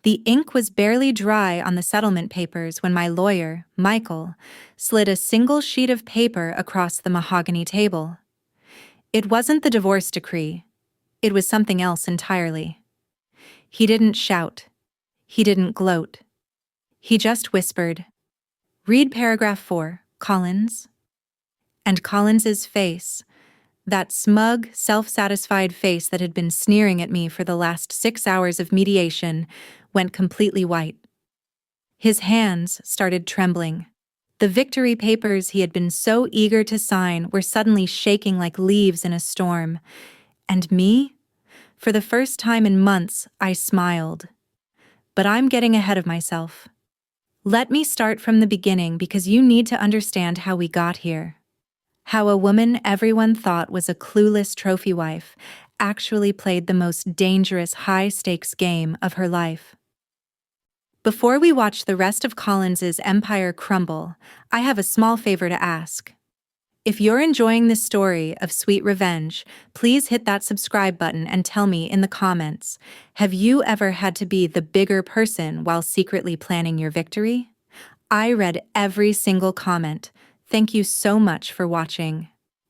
The ink was barely dry on the settlement papers when my lawyer, Michael, slid a single sheet of paper across the mahogany table. It wasn't the divorce decree. It was something else entirely. He didn't shout. He didn't gloat. He just whispered, "Read paragraph 4, Collins." And Collins's face, that smug, self-satisfied face that had been sneering at me for the last 6 hours of mediation, went completely white. His hands started trembling. The victory papers he had been so eager to sign were suddenly shaking like leaves in a storm. And me? For the first time in months, I smiled. But I'm getting ahead of myself. Let me start from the beginning because you need to understand how we got here. How a woman everyone thought was a clueless trophy wife actually played the most dangerous high-stakes game of her life. Before we watch the rest of Collins's empire crumble, I have a small favor to ask. If you're enjoying this story of sweet revenge, please hit that subscribe button and tell me in the comments, have you ever had to be the bigger person while secretly planning your victory? I read every single comment. Thank you so much for watching.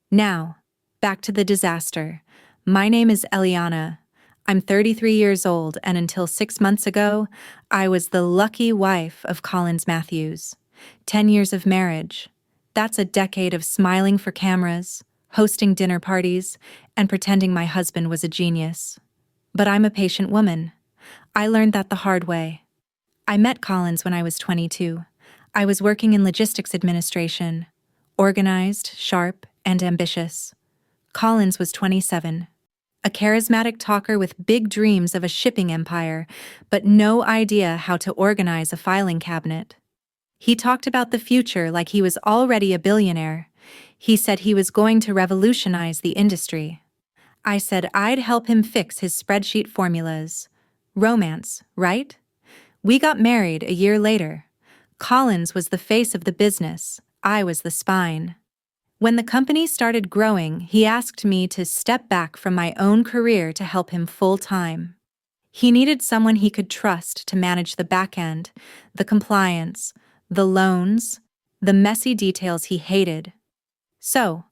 Now, back to the disaster. My name is Eliana. I'm 33 years old, and until 6 months ago, I was the lucky wife of Collins Matthews. 10 years of marriage. That's a decade of smiling for cameras, hosting dinner parties, and pretending my husband was a genius. But I'm a patient woman. I learned that the hard way. I met Collins when I was 22. I was working in logistics administration. Organized, sharp, and ambitious. Collins was 27. A charismatic talker with big dreams of a shipping empire, but no idea how to organize a filing cabinet. He talked about the future like he was already a billionaire. He said he was going to revolutionize the industry. I said I'd help him fix his spreadsheet formulas. Romance, right? We got married a year later. Collins was the face of the business. I was the spine. When the company started growing, he asked me to step back from my own career to help him full-time. He needed someone he could trust to manage the back end, the compliance, the loans, the messy details he hated. So,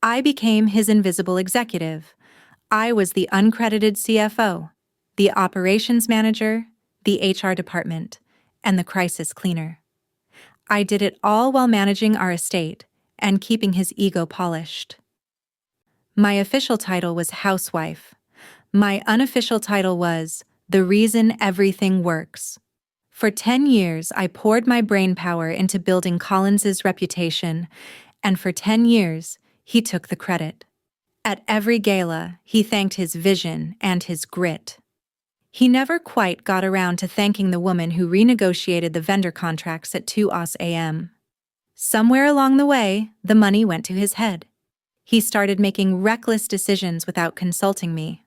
I became his invisible executive. I was the uncredited CFO, the operations manager, the HR department, and the crisis cleaner. I did it all while managing our estate and keeping his ego polished. My official title was housewife. My unofficial title was the reason everything works. For 10 years, I poured my brainpower into building Collins's reputation, and for 10 years, he took the credit. At every gala, he thanked his vision and his grit. He never quite got around to thanking the woman who renegotiated the vendor contracts at 2 a.m. Somewhere along the way, the money went to his head. He started making reckless decisions without consulting me.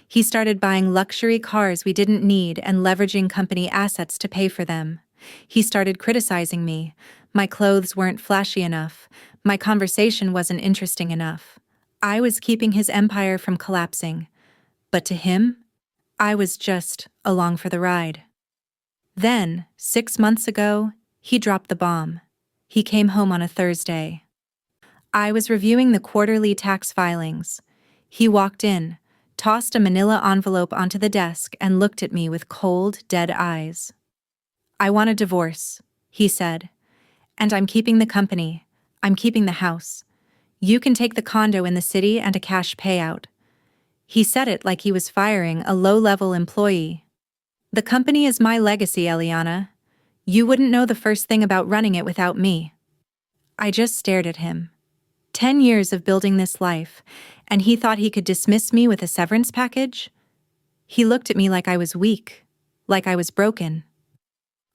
He started buying luxury cars we didn't need and leveraging company assets to pay for them. He started criticizing me. My clothes weren't flashy enough. My conversation wasn't interesting enough. I was keeping his empire from collapsing. But to him, I was just along for the ride. Then, 6 months ago, he dropped the bomb. He came home on a Thursday. I was reviewing the quarterly tax filings. He walked in, tossed a manila envelope onto the desk, and looked at me with cold, dead eyes. "I want a divorce," he said. "And I'm keeping the company. I'm keeping the house. You can take the condo in the city and a cash payout." He said it like he was firing a low-level employee. "The company is my legacy, Eliana. You wouldn't know the first thing about running it without me." I just stared at him. 10 years of building this life, and he thought he could dismiss me with a severance package? He looked at me like I was weak, like I was broken.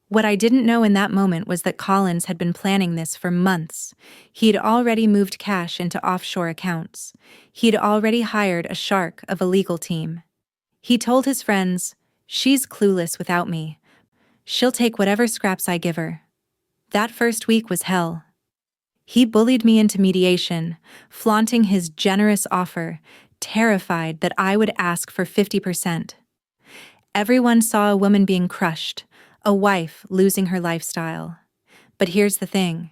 What I didn't know in that moment was that Collins had been planning this for months. He'd already moved cash into offshore accounts. He'd already hired a shark of a legal team. He told his friends, "She's clueless without me. She'll take whatever scraps I give her." That first week was hell. He bullied me into mediation, flaunting his generous offer, terrified that I would ask for 50%. Everyone saw a woman being crushed, a wife losing her lifestyle. But here's the thing.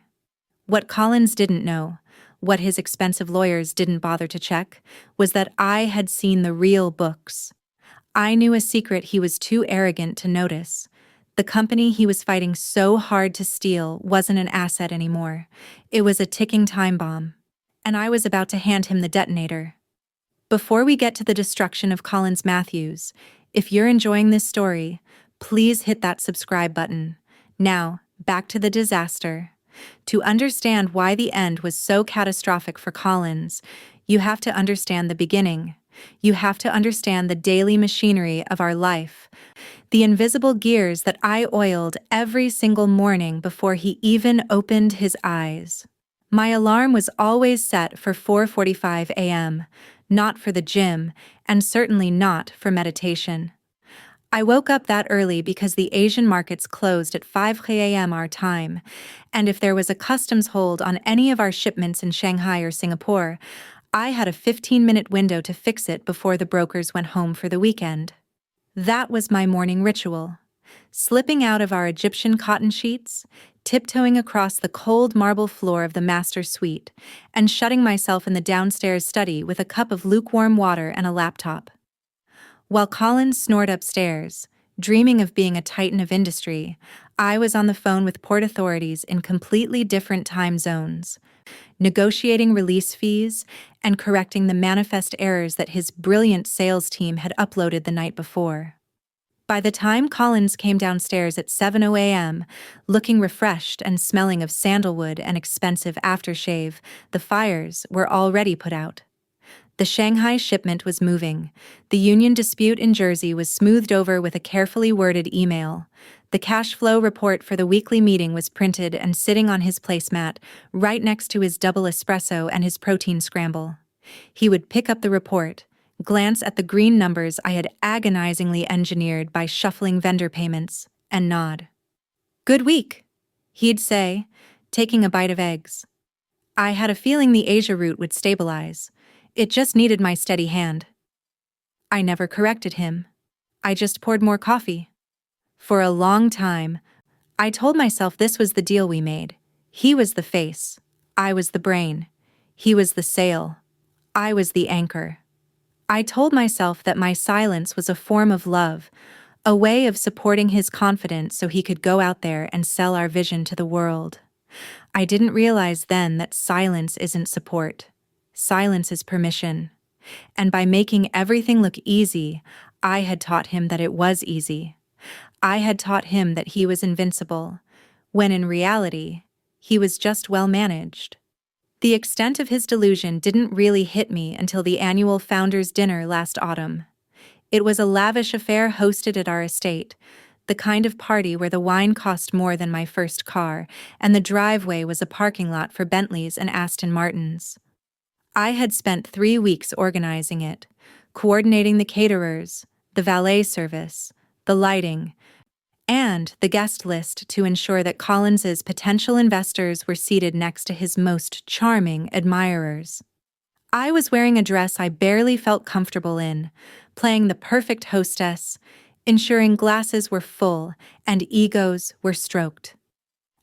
What Collins didn't know, what his expensive lawyers didn't bother to check, was that I had seen the real books. I knew a secret he was too arrogant to notice. The company he was fighting so hard to steal wasn't an asset anymore. It was a ticking time bomb. And I was about to hand him the detonator. Before we get to the destruction of Collins Matthews, if you're enjoying this story, please hit that subscribe button. Now, back to the disaster. To understand why the end was so catastrophic for Collins, you have to understand the beginning. You have to understand the daily machinery of our life, the invisible gears that I oiled every single morning before he even opened his eyes. My alarm was always set for 4:45 a.m., not for the gym, and certainly not for meditation. I woke up that early because the Asian markets closed at 5 a.m. our time, and if there was a customs hold on any of our shipments in Shanghai or Singapore, I had a 15-minute window to fix it before the brokers went home for the weekend. That was my morning ritual. Slipping out of our Egyptian cotton sheets, tiptoeing across the cold marble floor of the master suite, and shutting myself in the downstairs study with a cup of lukewarm water and a laptop. While Collins snored upstairs, dreaming of being a titan of industry, I was on the phone with port authorities in completely different time zones, negotiating release fees and correcting the manifest errors that his brilliant sales team had uploaded the night before. By the time Collins came downstairs at 7:00 a.m., looking refreshed and smelling of sandalwood and expensive aftershave, the fires were already put out. The Shanghai shipment was moving. The union dispute in Jersey was smoothed over with a carefully worded email. The cash flow report for the weekly meeting was printed and sitting on his placemat, right next to his double espresso and his protein scramble. He would pick up the report, glance at the green numbers I had agonizingly engineered by shuffling vendor payments, and nod. "Good week," he'd say, taking a bite of eggs. I had a feeling the Asia route would stabilize. It just needed my steady hand. I never corrected him. I just poured more coffee. For a long time, I told myself this was the deal we made. He was the face. I was the brain. He was the sail. I was the anchor. I told myself that my silence was a form of love, a way of supporting his confidence so he could go out there and sell our vision to the world. I didn't realize then that silence isn't support. Silence is permission. And by making everything look easy, I had taught him that it was easy. I had taught him that he was invincible, when in reality, he was just well managed. The extent of his delusion didn't really hit me until the annual Founders' Dinner last autumn. It was a lavish affair hosted at our estate, the kind of party where the wine cost more than my first car, and the driveway was a parking lot for Bentleys and Aston Martins. I had spent 3 weeks organizing it, coordinating the caterers, the valet service, the lighting, and the guest list to ensure that Collins's potential investors were seated next to his most charming admirers. I was wearing a dress I barely felt comfortable in, playing the perfect hostess, ensuring glasses were full and egos were stroked.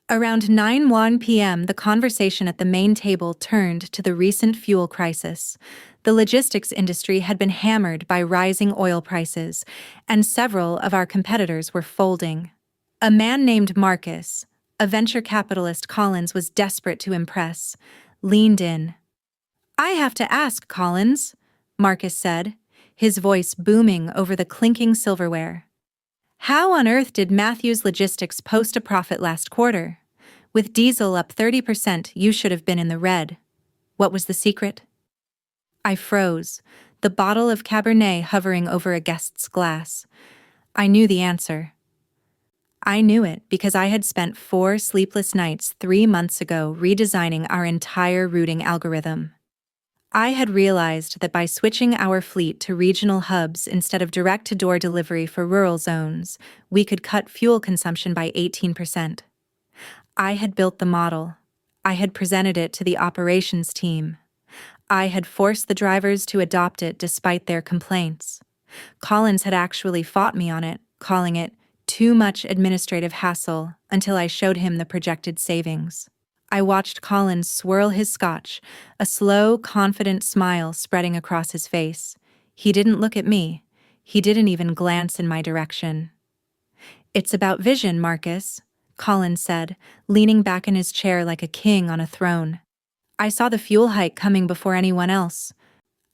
Around 9:01 p.m., the conversation at the main table turned to the recent fuel crisis. The logistics industry had been hammered by rising oil prices, and several of our competitors were folding. A man named Marcus, a venture capitalist Collins was desperate to impress, leaned in. "I have to ask, Collins," Marcus said, his voice booming over the clinking silverware. "How on earth did Matthews Logistics post a profit last quarter? With diesel up 30%, you should have been in the red. What was the secret?" I froze, the bottle of Cabernet hovering over a guest's glass. I knew the answer. I knew it because I had spent 4 sleepless nights 3 months ago redesigning our entire routing algorithm. I had realized that by switching our fleet to regional hubs instead of direct-to-door delivery for rural zones, we could cut fuel consumption by 18%. I had built the model. I had presented it to the operations team. I had forced the drivers to adopt it despite their complaints. Collins had actually fought me on it, calling it too much administrative hassle, until I showed him the projected savings. I watched Collins swirl his scotch, a slow, confident smile spreading across his face. He didn't look at me. He didn't even glance in my direction. "It's about vision, Marcus," Collins said, leaning back in his chair like a king on a throne. "I saw the fuel hike coming before anyone else.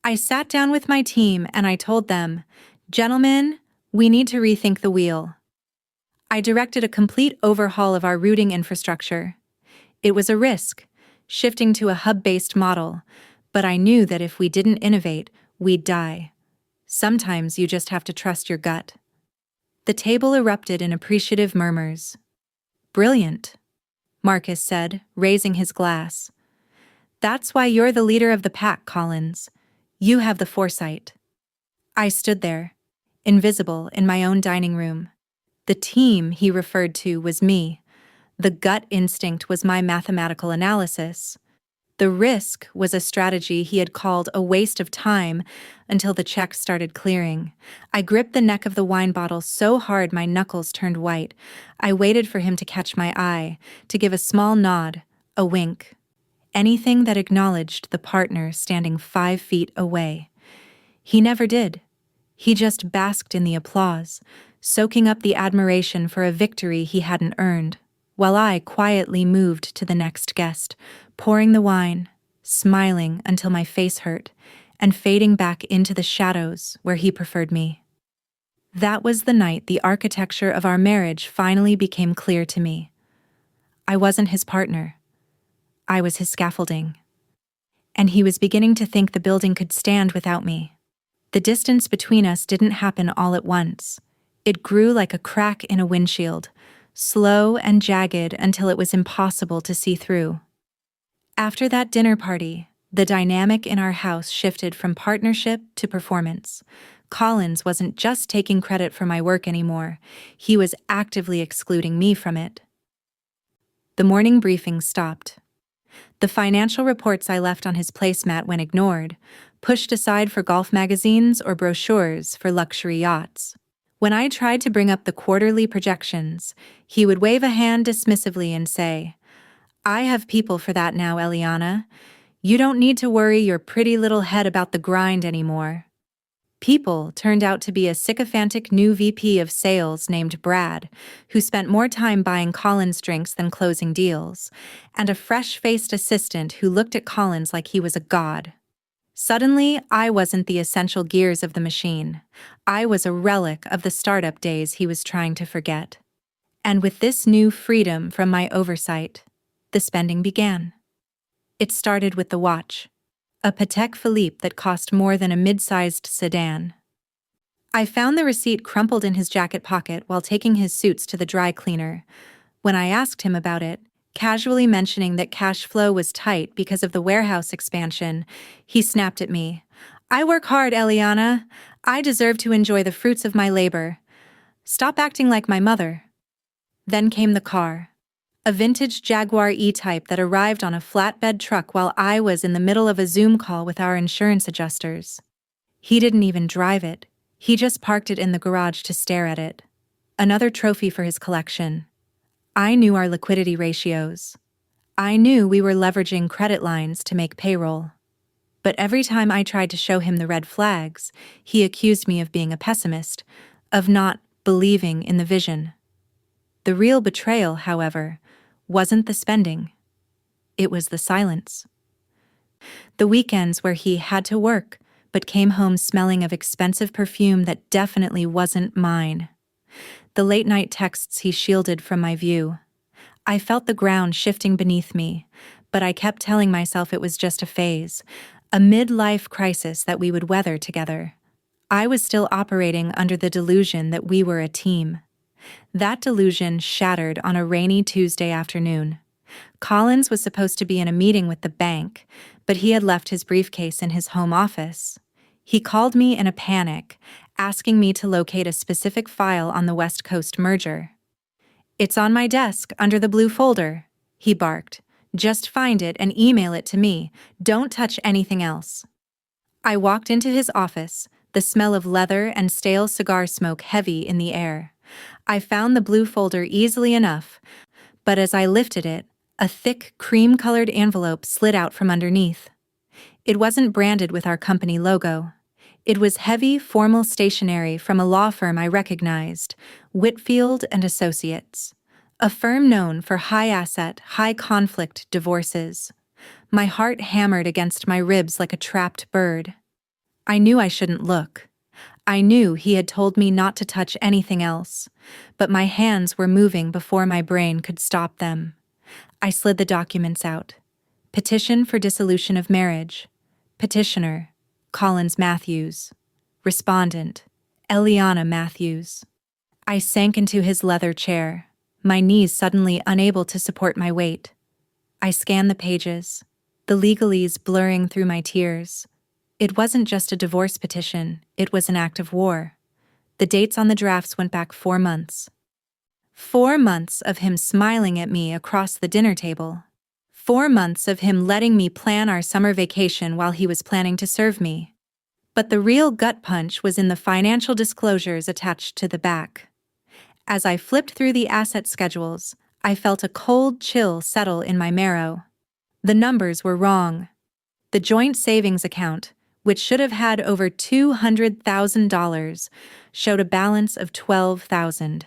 I sat down with my team and I told them, 'Gentlemen, we need to rethink the wheel.' I directed a complete overhaul of our routing infrastructure. It was a risk, shifting to a hub-based model, but I knew that if we didn't innovate, we'd die. Sometimes you just have to trust your gut." The table erupted in appreciative murmurs. "Brilliant," Marcus said, raising his glass. "That's why you're the leader of the pack, Collins. You have the foresight." I stood there, invisible in my own dining room. The team he referred to was me. The gut instinct was my mathematical analysis. The risk was a strategy he had called a waste of time until the checks started clearing. I gripped the neck of the wine bottle so hard my knuckles turned white. I waited for him to catch my eye, to give a small nod, a wink. Anything that acknowledged the partner standing 5 feet away. He never did. He just basked in the applause, soaking up the admiration for a victory he hadn't earned, while I quietly moved to the next guest, pouring the wine, smiling until my face hurt, and fading back into the shadows where he preferred me. That was the night the architecture of our marriage finally became clear to me. I wasn't his partner. I was his scaffolding. And he was beginning to think the building could stand without me. The distance between us didn't happen all at once. It grew like a crack in a windshield, slow and jagged until it was impossible to see through. After that dinner party, the dynamic in our house shifted from partnership to performance. Collins wasn't just taking credit for my work anymore. He was actively excluding me from it. The morning briefing stopped. The financial reports I left on his placemat when ignored, pushed aside for golf magazines or brochures for luxury yachts. When I tried to bring up the quarterly projections, he would wave a hand dismissively and say, "I have people for that now, Eliana. You don't need to worry your pretty little head about the grind anymore." People turned out to be a sycophantic new VP of sales named Brad, who spent more time buying Collins drinks than closing deals, and a fresh-faced assistant who looked at Collins like he was a god. Suddenly, I wasn't the essential gears of the machine. I was a relic of the startup days he was trying to forget. And with this new freedom from my oversight, the spending began. It started with the watch, a Patek Philippe that cost more than a mid-sized sedan. I found the receipt crumpled in his jacket pocket while taking his suits to the dry cleaner. When I asked him about it, casually mentioning that cash flow was tight because of the warehouse expansion, he snapped at me. "I work hard, Eliana. I deserve to enjoy the fruits of my labor. Stop acting like my mother." Then came the car. A vintage Jaguar E-Type that arrived on a flatbed truck while I was in the middle of a Zoom call with our insurance adjusters. He didn't even drive it. He just parked it in the garage to stare at it. Another trophy for his collection. I knew our liquidity ratios. I knew we were leveraging credit lines to make payroll. But every time I tried to show him the red flags, he accused me of being a pessimist, of not believing in the vision. The real betrayal, however, wasn't the spending. It was the silence. The weekends where he had to work, but came home smelling of expensive perfume that definitely wasn't mine. The late-night texts he shielded from my view. I felt the ground shifting beneath me, but I kept telling myself it was just a phase, a mid-life crisis that we would weather together. I was still operating under the delusion that we were a team. That delusion shattered on a rainy Tuesday afternoon. Collins was supposed to be in a meeting with the bank, but he had left his briefcase in his home office. He called me in a panic, asking me to locate a specific file on the West Coast merger. "It's on my desk, under the blue folder," he barked. "Just find it and email it to me. Don't touch anything else." I walked into his office, the smell of leather and stale cigar smoke heavy in the air. I found the blue folder easily enough, but as I lifted it, a thick, cream-colored envelope slid out from underneath. It wasn't branded with our company logo. It was heavy, formal stationery from a law firm I recognized, Whitfield and Associates, a firm known for high-asset, high-conflict divorces. My heart hammered against my ribs like a trapped bird. I knew I shouldn't look. I knew he had told me not to touch anything else, but my hands were moving before my brain could stop them. I slid the documents out. Petition for dissolution of marriage. Petitioner, Collins Matthews. Respondent, Eliana Matthews. I sank into his leather chair, my knees suddenly unable to support my weight. I scanned the pages, the legalese blurring through my tears. It wasn't just a divorce petition, it was an act of war. The dates on the drafts went back 4 months. 4 months of him smiling at me across the dinner table. 4 months of him letting me plan our summer vacation while he was planning to serve me. But the real gut punch was in the financial disclosures attached to the back. As I flipped through the asset schedules, I felt a cold chill settle in my marrow. The numbers were wrong. The joint savings account, which should have had over $200,000, showed a balance of $12,000.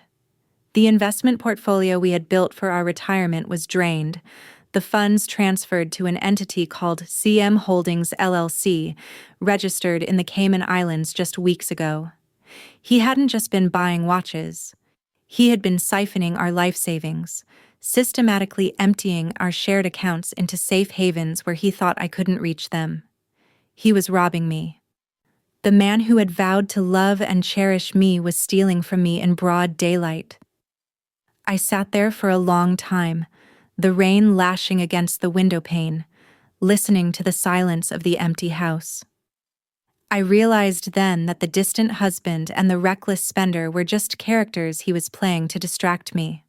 The investment portfolio we had built for our retirement was drained, the funds transferred to an entity called CM Holdings LLC, registered in the Cayman Islands just weeks ago. He hadn't just been buying watches. He had been siphoning our life savings, systematically emptying our shared accounts into safe havens where he thought I couldn't reach them. He was robbing me. The man who had vowed to love and cherish me was stealing from me in broad daylight. I sat there for a long time, the rain lashing against the window pane, listening to the silence of the empty house. I realized then that the distant husband and the reckless spender were just characters he was playing to distract me.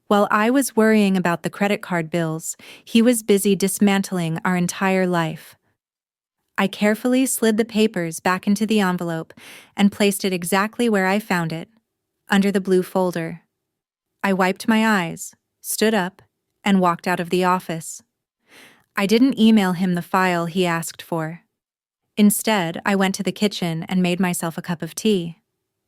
While I was worrying about the credit card bills, he was busy dismantling our entire life. I carefully slid the papers back into the envelope and placed it exactly where I found it, under the blue folder. I wiped my eyes, stood up, and walked out of the office. I didn't email him the file he asked for. Instead, I went to the kitchen and made myself a cup of tea.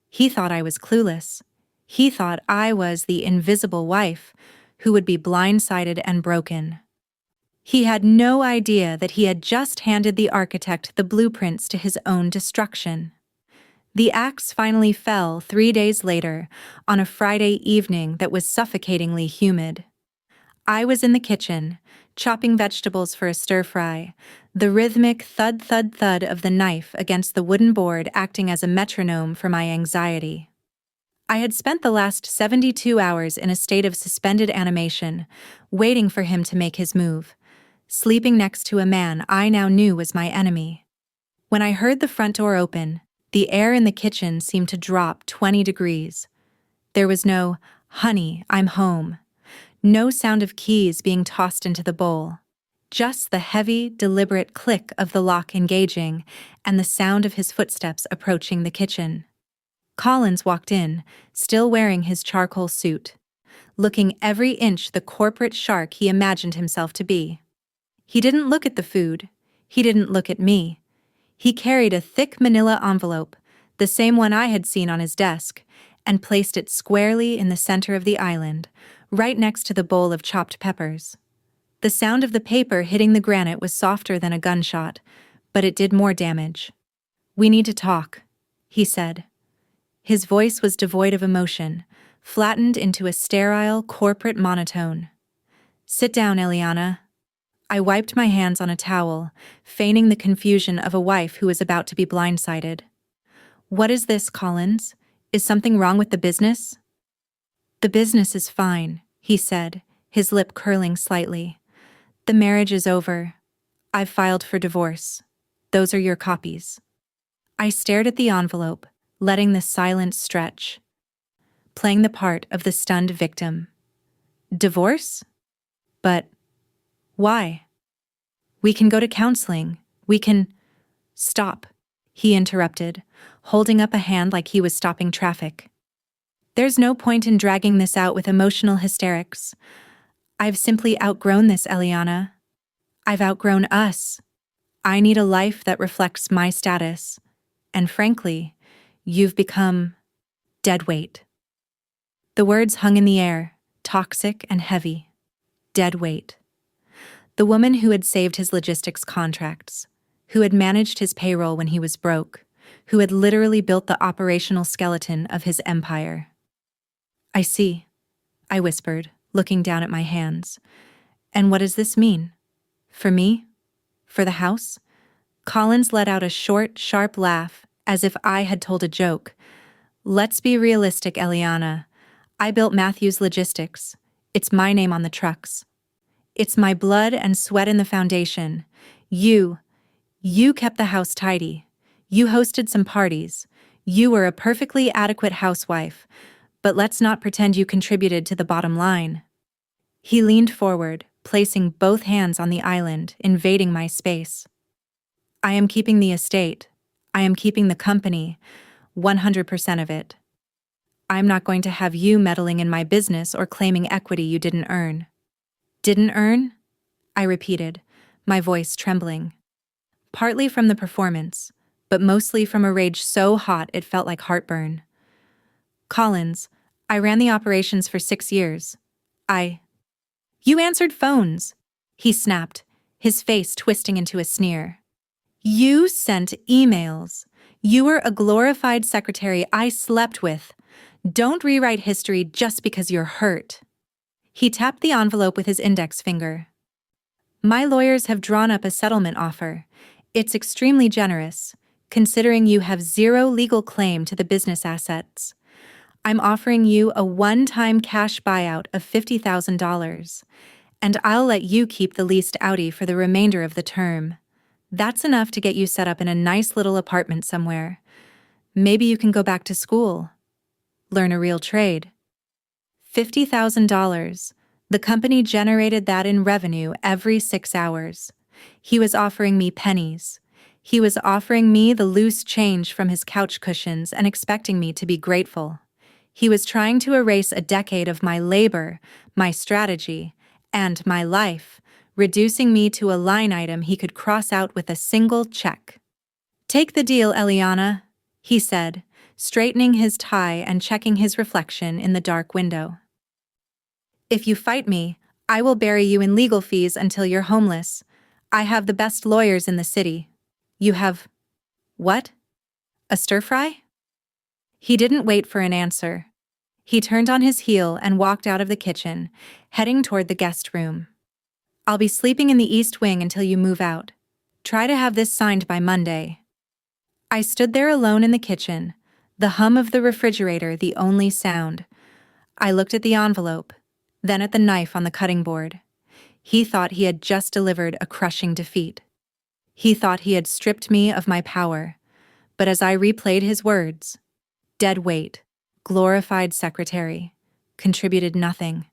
He thought I was clueless. He thought I was the invisible wife who would be blindsided and broken. He had no idea that he had just handed the architect the blueprints to his own destruction. The axe finally fell 3 days later, on a Friday evening that was suffocatingly humid. I was in the kitchen, chopping vegetables for a stir-fry, the rhythmic thud-thud-thud of the knife against the wooden board acting as a metronome for my anxiety. I had spent the last 72 hours in a state of suspended animation, waiting for him to make his move, sleeping next to a man I now knew was my enemy. When I heard the front door open, the air in the kitchen seemed to drop 20 degrees. There was no, "Honey, I'm home." No sound of keys being tossed into the bowl. Just the heavy, deliberate click of the lock engaging and the sound of his footsteps approaching the kitchen. Collins walked in, still wearing his charcoal suit, looking every inch the corporate shark he imagined himself to be. He didn't look at the food. He didn't look at me. He carried a thick manila envelope, the same one I had seen on his desk, and placed it squarely in the center of the island, right next to the bowl of chopped peppers. The sound of the paper hitting the granite was softer than a gunshot, but it did more damage. "We need to talk," he said. His voice was devoid of emotion, flattened into a sterile corporate monotone. "Sit down, Eliana." I wiped my hands on a towel, feigning the confusion of a wife who was about to be blindsided. "What is this, Collins? Is something wrong with the business?" "The business is fine," he said, his lip curling slightly. "The marriage is over. I've filed for divorce. Those are your copies." I stared at the envelope, letting the silence stretch, playing the part of the stunned victim. Divorce? But why? "We can go to counseling. We can—" "Stop," he interrupted, holding up a hand like he was stopping traffic. There's no point in dragging this out with emotional hysterics. I've simply outgrown this, Eliana. I've outgrown us. I need a life that reflects my status. And frankly, you've become dead weight. The words hung in the air, toxic and heavy. Dead weight. The woman who had saved his logistics contracts, who had managed his payroll when he was broke, who had literally built the operational skeleton of his empire. I see, I whispered, looking down at my hands. And what does this mean? For me? For the house? Collins let out a short, sharp laugh, as if I had told a joke. Let's be realistic, Eliana. I built Matthew's Logistics. It's my name on the trucks. It's my blood and sweat in the foundation. You kept the house tidy. You hosted some parties. You were a perfectly adequate housewife. But let's not pretend you contributed to the bottom line. He leaned forward, placing both hands on the island, invading my space. I am keeping the estate. I am keeping the company, 100% of it. I'm not going to have you meddling in my business or claiming equity you didn't earn. Didn't earn? I repeated, my voice trembling. Partly from the performance, but mostly from a rage so hot it felt like heartburn. Collins, I ran the operations for 6 years. You answered phones, he snapped, his face twisting into a sneer. You sent emails. You were a glorified secretary I slept with. Don't rewrite history just because you're hurt. He tapped the envelope with his index finger. My lawyers have drawn up a settlement offer. It's extremely generous, considering you have zero legal claim to the business assets. I'm offering you a one-time cash buyout of $50,000, and I'll let you keep the leased Audi for the remainder of the term. That's enough to get you set up in a nice little apartment somewhere. Maybe you can go back to school. Learn a real trade. $50,000. The company generated that in revenue every 6 hours. He was offering me pennies. He was offering me the loose change from his couch cushions and expecting me to be grateful. He was trying to erase a decade of my labor, my strategy, and my life, reducing me to a line item he could cross out with a single check. Take the deal, Eliana, he said, straightening his tie and checking his reflection in the dark window. If you fight me, I will bury you in legal fees until you're homeless. I have the best lawyers in the city. You have… what? A stir-fry? He didn't wait for an answer. He turned on his heel and walked out of the kitchen, heading toward the guest room. I'll be sleeping in the East Wing until you move out. Try to have this signed by Monday. I stood there alone in the kitchen, the hum of the refrigerator the only sound. I looked at the envelope, then at the knife on the cutting board. He thought he had just delivered a crushing defeat. He thought he had stripped me of my power. But as I replayed his words, dead weight, glorified secretary, contributed nothing.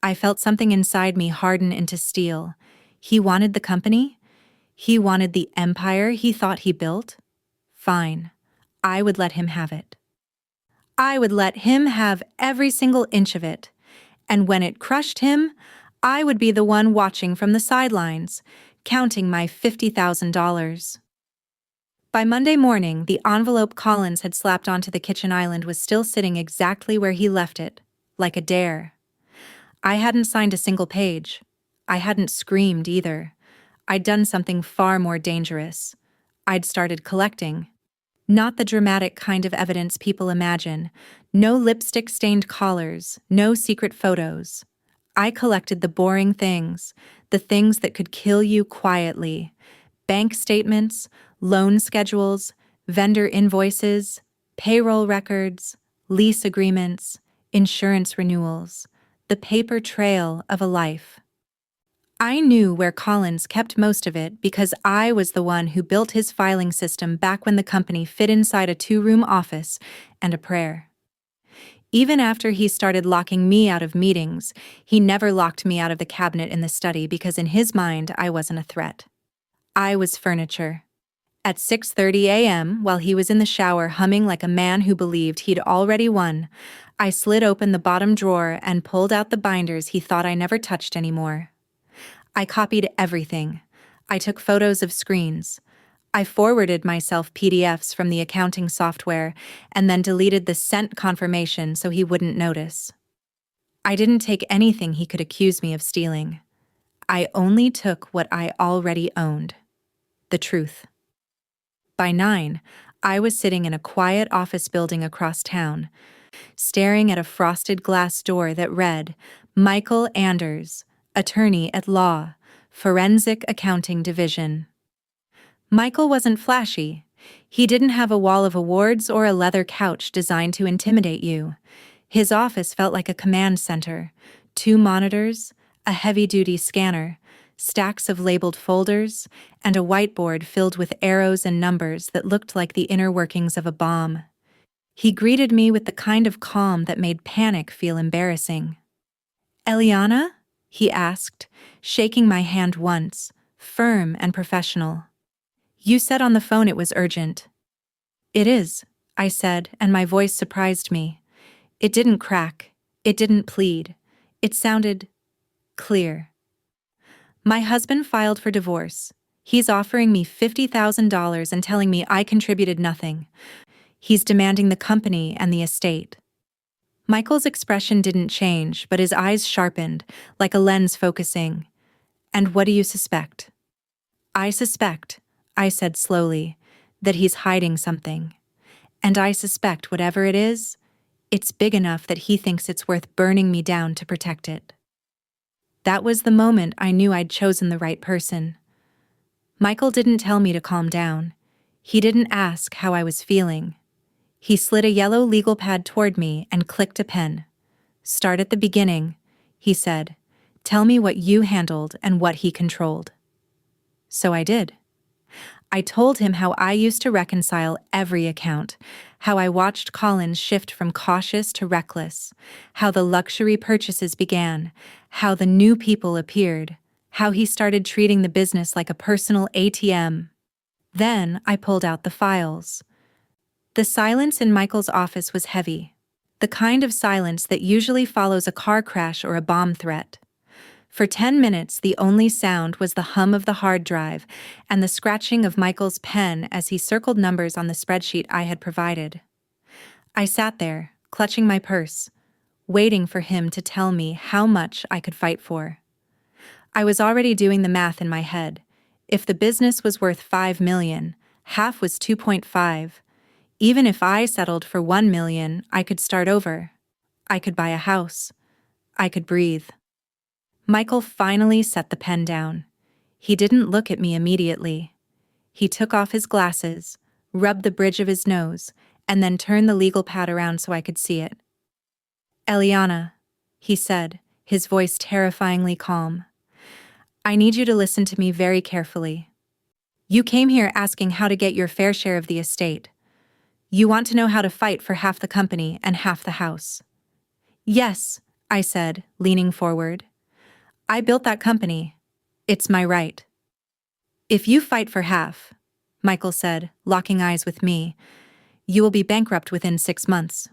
I felt something inside me harden into steel. He wanted the company? He wanted the empire he thought he built? Fine. I would let him have it. I would let him have every single inch of it. And when it crushed him, I would be the one watching from the sidelines, counting my $50,000. By Monday morning, the envelope Collins had slapped onto the kitchen island was still sitting exactly where he left it, like a dare. I hadn't signed a single page. I hadn't screamed either. I'd done something far more dangerous. I'd started collecting. Not the dramatic kind of evidence people imagine. No lipstick-stained collars, no secret photos. I collected the boring things, the things that could kill you quietly. Bank statements, loan schedules, vendor invoices, payroll records, lease agreements, insurance renewals, the paper trail of a life. I knew where Collins kept most of it because I was the one who built his filing system back when the company fit inside a 2-room office and a prayer. Even after he started locking me out of meetings, he never locked me out of the cabinet in the study because in his mind I wasn't a threat. I was furniture. At 6:30 a.m., while he was in the shower humming like a man who believed he'd already won, I slid open the bottom drawer and pulled out the binders he thought I never touched anymore. I copied everything. I took photos of screens. I forwarded myself PDFs from the accounting software and then deleted the sent confirmation so he wouldn't notice. I didn't take anything he could accuse me of stealing. I only took what I already owned: the truth. By 9, I was sitting in a quiet office building across town, staring at a frosted glass door that read, Michael Anders, Attorney at Law, Forensic Accounting Division. Michael wasn't flashy. He didn't have a wall of awards or a leather couch designed to intimidate you. His office felt like a command center: 2 monitors, a heavy-duty scanner, stacks of labeled folders, and a whiteboard filled with arrows and numbers that looked like the inner workings of a bomb. He greeted me with the kind of calm that made panic feel embarrassing. "Eliana?" he asked, shaking my hand once, firm and professional. "You said on the phone it was urgent." "It is," I said, and my voice surprised me. It didn't crack. It didn't plead. It sounded clear. "My husband filed for divorce. He's offering me $50,000 and telling me I contributed nothing. He's demanding the company and the estate." Michael's expression didn't change, but his eyes sharpened, like a lens focusing. "And what do you suspect?" "I suspect," I said slowly, "that he's hiding something. And I suspect whatever it is, it's big enough that he thinks it's worth burning me down to protect it." That was the moment I knew I'd chosen the right person. Michael didn't tell me to calm down. He didn't ask how I was feeling. He slid a yellow legal pad toward me and clicked a pen. "Start at the beginning," he said. "Tell me what you handled and what he controlled." So I did. I told him how I used to reconcile every account, how I watched Collins shift from cautious to reckless, how the luxury purchases began, how the new people appeared, how he started treating the business like a personal ATM. Then I pulled out the files. The silence in Michael's office was heavy, the kind of silence that usually follows a car crash or a bomb threat. For 10 minutes, the only sound was the hum of the hard drive and the scratching of Michael's pen as he circled numbers on the spreadsheet I had provided. I sat there, clutching my purse, waiting for him to tell me how much I could fight for. I was already doing the math in my head. If the business was worth $5 million, half was 2.5. Even if I settled for $1 million, I could start over. I could buy a house. I could breathe. Michael finally set the pen down. He didn't look at me immediately. He took off his glasses, rubbed the bridge of his nose, and then turned the legal pad around so I could see it. "Eliana," he said, his voice terrifyingly calm, "I need you to listen to me very carefully. You came here asking how to get your fair share of the estate. You want to know how to fight for half the company and half the house." "Yes," I said, leaning forward. "I built that company. It's my right." "If you fight for half," Michael said, locking eyes with me, "you will be bankrupt within 6 months."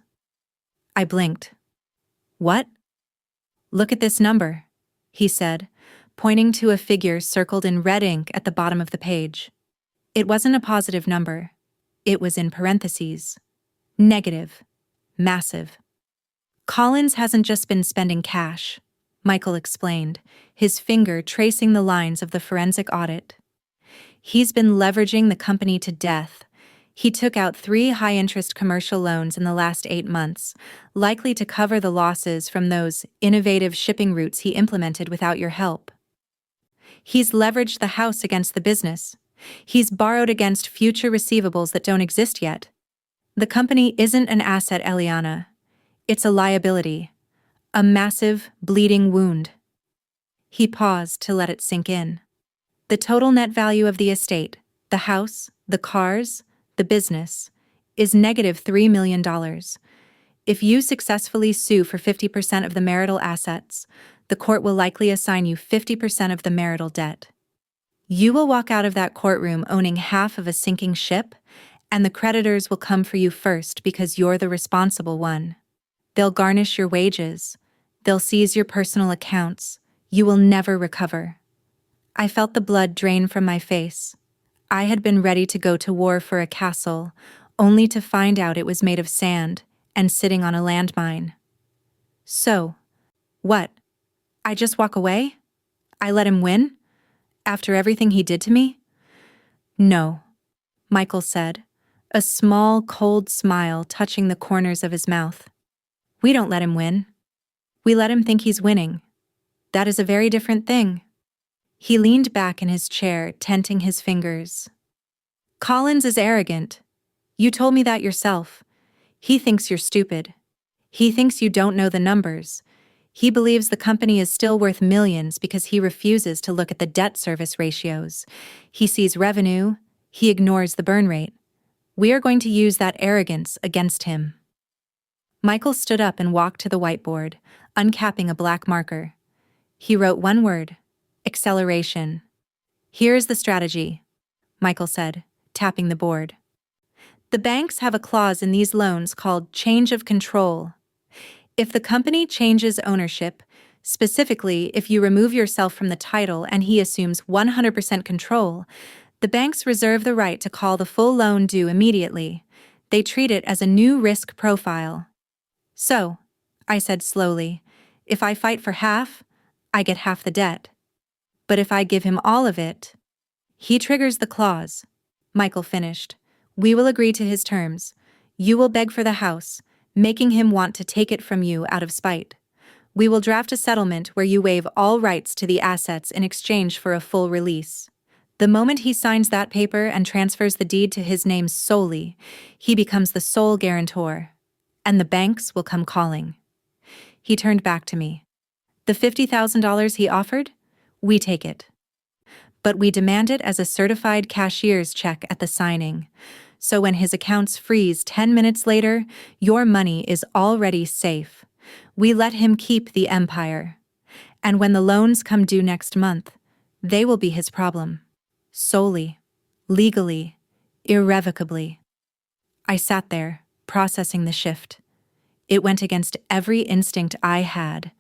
I blinked. "What?" "Look at this number," he said, pointing to a figure circled in red ink at the bottom of the page. It wasn't a positive number. It was in parentheses. Negative. Massive. "Collins hasn't just been spending cash," Michael explained, his finger tracing the lines of the forensic audit. "He's been leveraging the company to death. He took out 3 high-interest commercial loans in the last 8 months, likely to cover the losses from those innovative shipping routes he implemented without your help. He's leveraged the house against the business. He's borrowed against future receivables that don't exist yet. The company isn't an asset, Eliana. It's a liability. A massive, bleeding wound." He paused to let it sink in. "The total net value of the estate, the house, the cars, the business, is negative $3 million. If you successfully sue for 50% of the marital assets, the court will likely assign you 50% of the marital debt." You will walk out of that courtroom owning half of a sinking ship, and the creditors will come for you first because you're the responsible one. They'll garnish your wages. They'll seize your personal accounts. You will never recover. I felt the blood drain from my face. I had been ready to go to war for a castle, only to find out it was made of sand and sitting on a landmine. So, what? I just walk away? I let him win? After everything he did to me? No, Michael said, a small, cold smile touching the corners of his mouth. We don't let him win. We let him think he's winning. That is a very different thing. He leaned back in his chair, tenting his fingers. Collins is arrogant. You told me that yourself. He thinks you're stupid. He thinks you don't know the numbers. He believes the company is still worth millions because he refuses to look at the debt service ratios. He sees revenue. He ignores the burn rate. We are going to use that arrogance against him. Michael stood up and walked to the whiteboard, uncapping a black marker. He wrote one word: acceleration. Here is the strategy, Michael said, tapping the board. The banks have a clause in these loans called change of control. If the company changes ownership, specifically if you remove yourself from the title and he assumes 100% control, the banks reserve the right to call the full loan due immediately. They treat it as a new risk profile. So, I said slowly, if I fight for half, I get half the debt. But if I give him all of it, he triggers the clause. Michael finished. We will agree to his terms. You will beg for the house, making him want to take it from you out of spite. We will draft a settlement where you waive all rights to the assets in exchange for a full release. The moment he signs that paper and transfers the deed to his name solely, he becomes the sole guarantor, and the banks will come calling. He turned back to me. The $50,000 he offered? We take it. But we demand it as a certified cashier's check at the signing. So when his accounts freeze 10 minutes later, your money is already safe. We let him keep the empire. And when the loans come due next month, they will be his problem. Solely, legally, irrevocably. I sat there, processing the shift. It went against every instinct I had.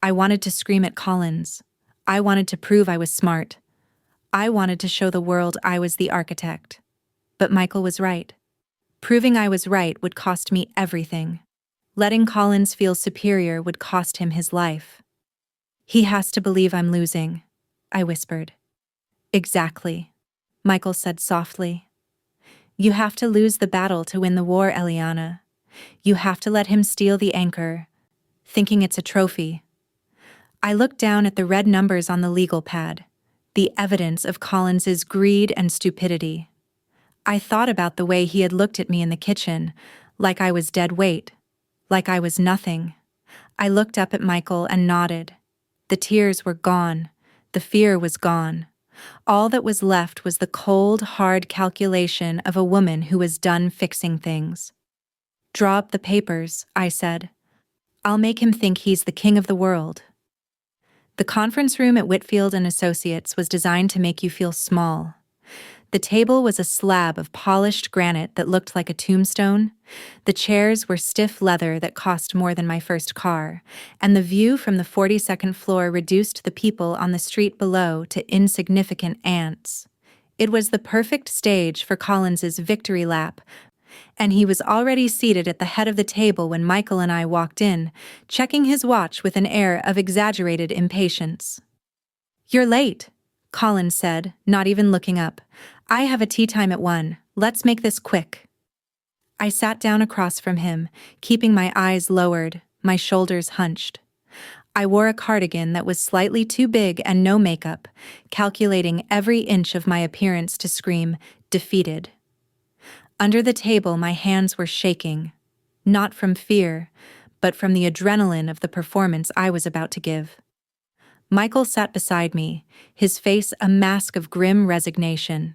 I wanted to scream at Collins. I wanted to prove I was smart. I wanted to show the world I was the architect. But Michael was right. Proving I was right would cost me everything. Letting Collins feel superior would cost him his life. He has to believe I'm losing, I whispered. Exactly, Michael said softly. You have to lose the battle to win the war, Eliana. You have to let him steal the anchor, thinking it's a trophy. I looked down at the red numbers on the legal pad, the evidence of Collins's greed and stupidity. I thought about the way he had looked at me in the kitchen, like I was dead weight, like I was nothing. I looked up at Michael and nodded. The tears were gone. The fear was gone. All that was left was the cold, hard calculation of a woman who was done fixing things. Draw up the papers, I said. I'll make him think he's the king of the world. The conference room at Whitfield and Associates was designed to make you feel small. The table was a slab of polished granite that looked like a tombstone. The chairs were stiff leather that cost more than my first car, and the view from the 42nd floor reduced the people on the street below to insignificant ants. It was the perfect stage for Collins's victory lap, and he was already seated at the head of the table when Michael and I walked in, checking his watch with an air of exaggerated impatience. "You're late," Collins said, not even looking up. "I have a tea time at 1. Let's make this quick." I sat down across from him, keeping my eyes lowered, my shoulders hunched. I wore a cardigan that was slightly too big and no makeup, calculating every inch of my appearance to scream, defeated. Under the table, my hands were shaking, not from fear, but from the adrenaline of the performance I was about to give. Michael sat beside me, his face a mask of grim resignation.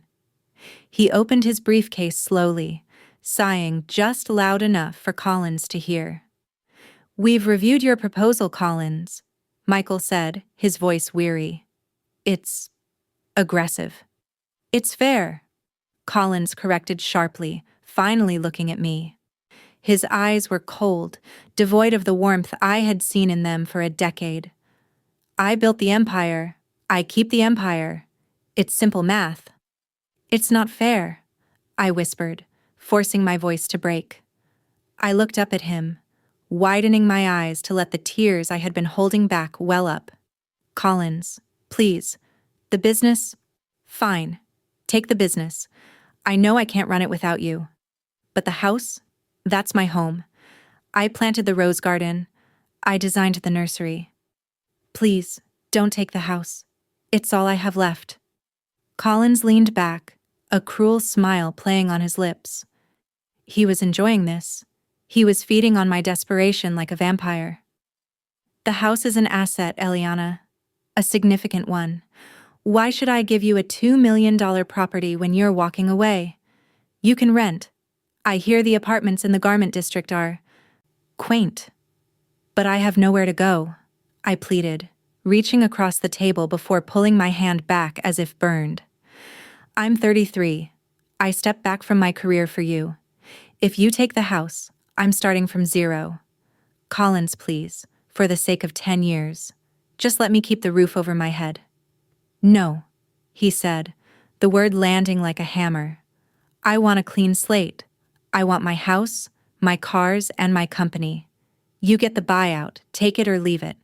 He opened his briefcase slowly, sighing just loud enough for Collins to hear. "We've reviewed your proposal, Collins," Michael said, his voice weary. It's Aggressive. It's fair, Collins corrected sharply, finally looking at me. His eyes were cold, devoid of the warmth I had seen in them for a decade. I built the empire. I keep the empire. It's simple math. It's not fair, I whispered, forcing my voice to break. I looked up at him, widening my eyes to let the tears I had been holding back well up. Collins, please. The business? Fine. Take the business. I know I can't run it without you. But the house? That's my home. I planted the rose garden. I designed the nursery. Please, don't take the house. It's all I have left. Collins leaned back, a cruel smile playing on his lips. He was enjoying this. He was feeding on my desperation like a vampire. The house is an asset, Eliana. A significant one. Why should I give you a $2 million property when you're walking away? You can rent. I hear the apartments in the garment district are quaint. But I have nowhere to go, I pleaded, reaching across the table before pulling my hand back as if burned. I'm 33. I stepped back from my career for you. If you take the house, I'm starting from zero. Collins, please, for the sake of 10 years. Just let me keep the roof over my head. No, he said, the word landing like a hammer. I want a clean slate. I want my house, my cars, and my company. You get the buyout, take it or leave it.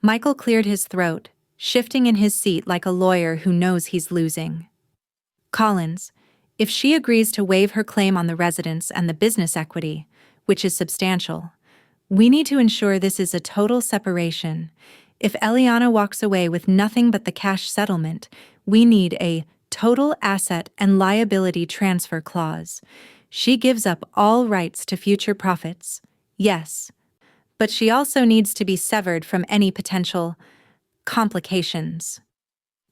Michael cleared his throat, shifting in his seat like a lawyer who knows he's losing. Collins, if she agrees to waive her claim on the residence and the business equity, which is substantial, we need to ensure this is a total separation. If Eliana walks away with nothing but the cash settlement, we need a total asset and liability transfer clause. She gives up all rights to future profits, yes, but she also needs to be severed from any potential complications.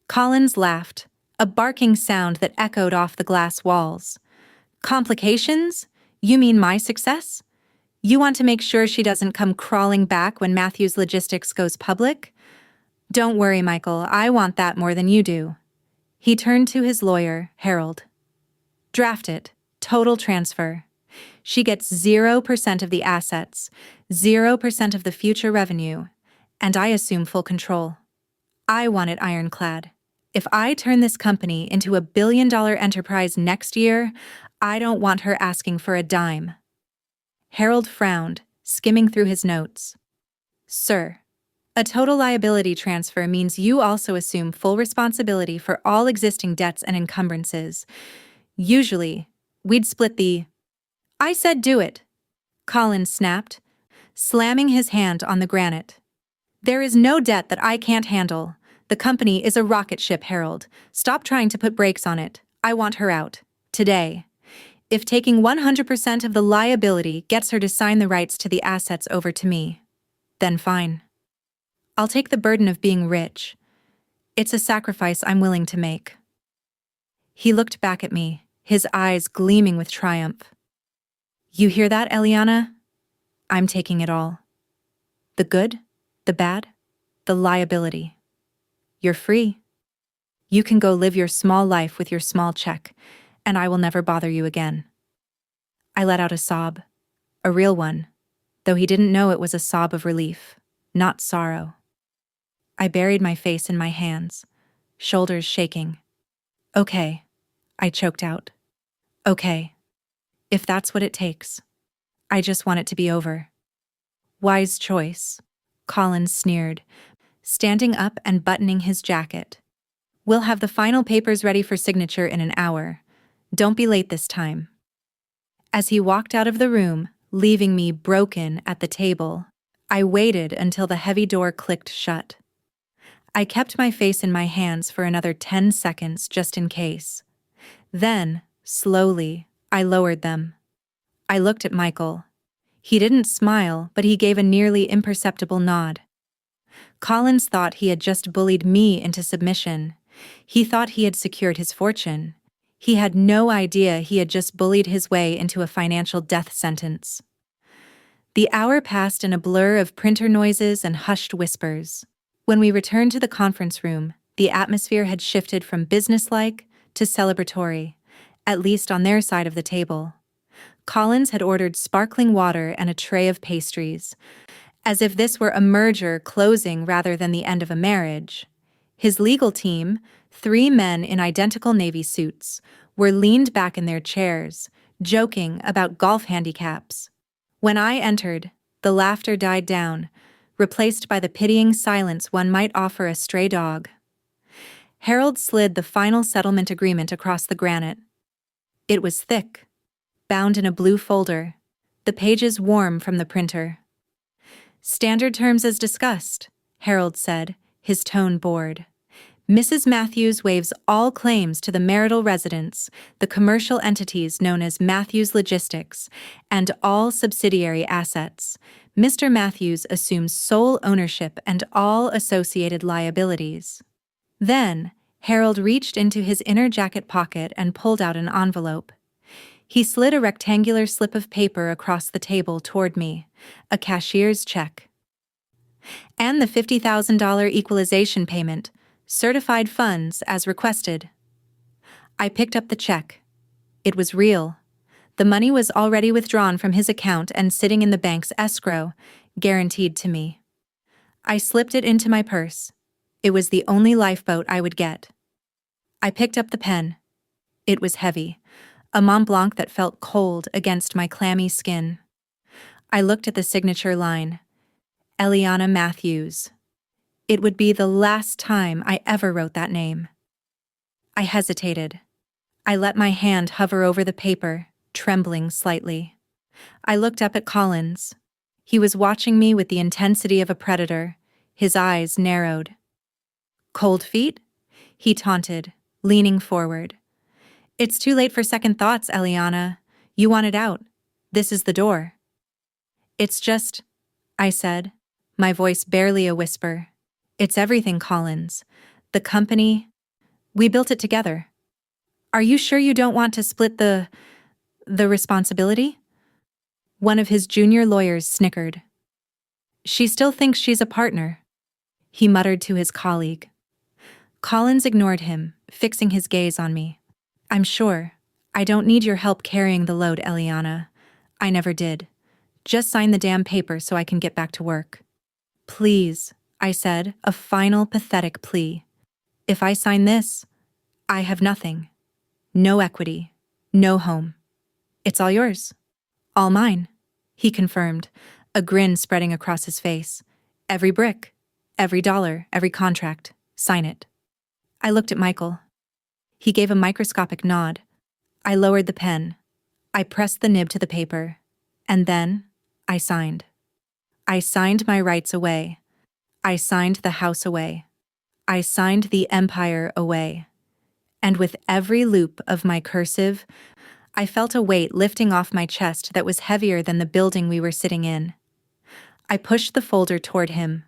Collins laughed, a barking sound that echoed off the glass walls. Complications? You mean my success? You want to make sure she doesn't come crawling back when Matthew's Logistics goes public? Don't worry, Michael, I want that more than you do. He turned to his lawyer, Harold. Draft it. Total transfer. She gets 0% of the assets, 0% of the future revenue, and I assume full control. I want it ironclad. If I turn this company into a billion-dollar enterprise next year, I don't want her asking for a dime. Harold frowned, skimming through his notes. Sir, a total liability transfer means you also assume full responsibility for all existing debts and encumbrances. Usually, we'd split the... I said do it, Collins snapped, slamming his hand on the granite. There is no debt that I can't handle. The company is a rocket ship, Harold. Stop trying to put brakes on it. I want her out. Today. If taking 100% of the liability gets her to sign the rights to the assets over to me, then fine. I'll take the burden of being rich. It's a sacrifice I'm willing to make. He looked back at me, his eyes gleaming with triumph. You hear that, Eliana? I'm taking it all. The good, the bad, the liability. You're free. You can go live your small life with your small check, and I will never bother you again. I let out a sob, a real one, though he didn't know it was a sob of relief, not sorrow. I buried my face in my hands, shoulders shaking. Okay, I choked out. Okay. If that's what it takes. I just want it to be over. Wise choice, Collins sneered, standing up and buttoning his jacket. We'll have the final papers ready for signature in an hour. Don't be late this time. As he walked out of the room, leaving me broken at the table, I waited until the heavy door clicked shut. I kept my face in my hands for another 10 seconds just in case. Then, slowly, I lowered them. I looked at Michael. He didn't smile, but he gave a nearly imperceptible nod. Collins thought he had just bullied me into submission. He thought he had secured his fortune. He had no idea he had just bullied his way into a financial death sentence. The hour passed in a blur of printer noises and hushed whispers. When we returned to the conference room, The atmosphere had shifted from businesslike to celebratory, at least on their side of the table. Collins had ordered sparkling water and a tray of pastries, as if this were a merger closing rather than the end of a marriage. His legal team, 3 men in identical navy suits, were leaned back in their chairs, joking about golf handicaps. When I entered, the laughter died down, replaced by the pitying silence one might offer a stray dog. Harold slid the final settlement agreement across the granite. It was thick, bound in a blue folder, the pages warm from the printer. "Standard terms as discussed," Harold said, his tone bored. "Mrs. Matthews waives all claims to the marital residence, the commercial entities known as Matthews Logistics, and all subsidiary assets. Mr. Matthews assumes sole ownership and all associated liabilities." Then, Harold reached into his inner jacket pocket and pulled out an envelope. He slid a rectangular slip of paper across the table toward me, a cashier's check. "And the $50,000 equalization payment, certified funds as requested." I picked up the check. It was real. The money was already withdrawn from his account and sitting in the bank's escrow, guaranteed to me. I slipped it into my purse. It was the only lifeboat I would get. I picked up the pen. It was heavy, a Mont Blanc that felt cold against my clammy skin. I looked at the signature line, Eliana Matthews. It would be the last time I ever wrote that name. I hesitated. I let my hand hover over the paper, trembling slightly. I looked up at Collins. He was watching me with the intensity of a predator, his eyes narrowed. "Cold feet?" he taunted, leaning forward. "It's too late for second thoughts, Eliana. You want it out. This is the door." "It's just," I said, my voice barely a whisper. "It's everything, Collins. The company. We built it together. Are you sure you don't want to split the responsibility?" One of his junior lawyers snickered. "She still thinks she's a partner," he muttered to his colleague. Collins ignored him, fixing his gaze on me. "I'm sure. I don't need your help carrying the load, Eliana. I never did. Just sign the damn paper so I can get back to work." "Please," I said, a final pathetic plea. "If I sign this, I have nothing. No equity. No home. It's all yours." "All mine," he confirmed, a grin spreading across his face. "Every brick, every dollar, every contract. Sign it." I looked at Michael. He gave a microscopic nod. I lowered the pen. I pressed the nib to the paper. And then, I signed. I signed my rights away. I signed the house away. I signed the empire away. And with every loop of my cursive, I felt a weight lifting off my chest that was heavier than the building we were sitting in. I pushed the folder toward him.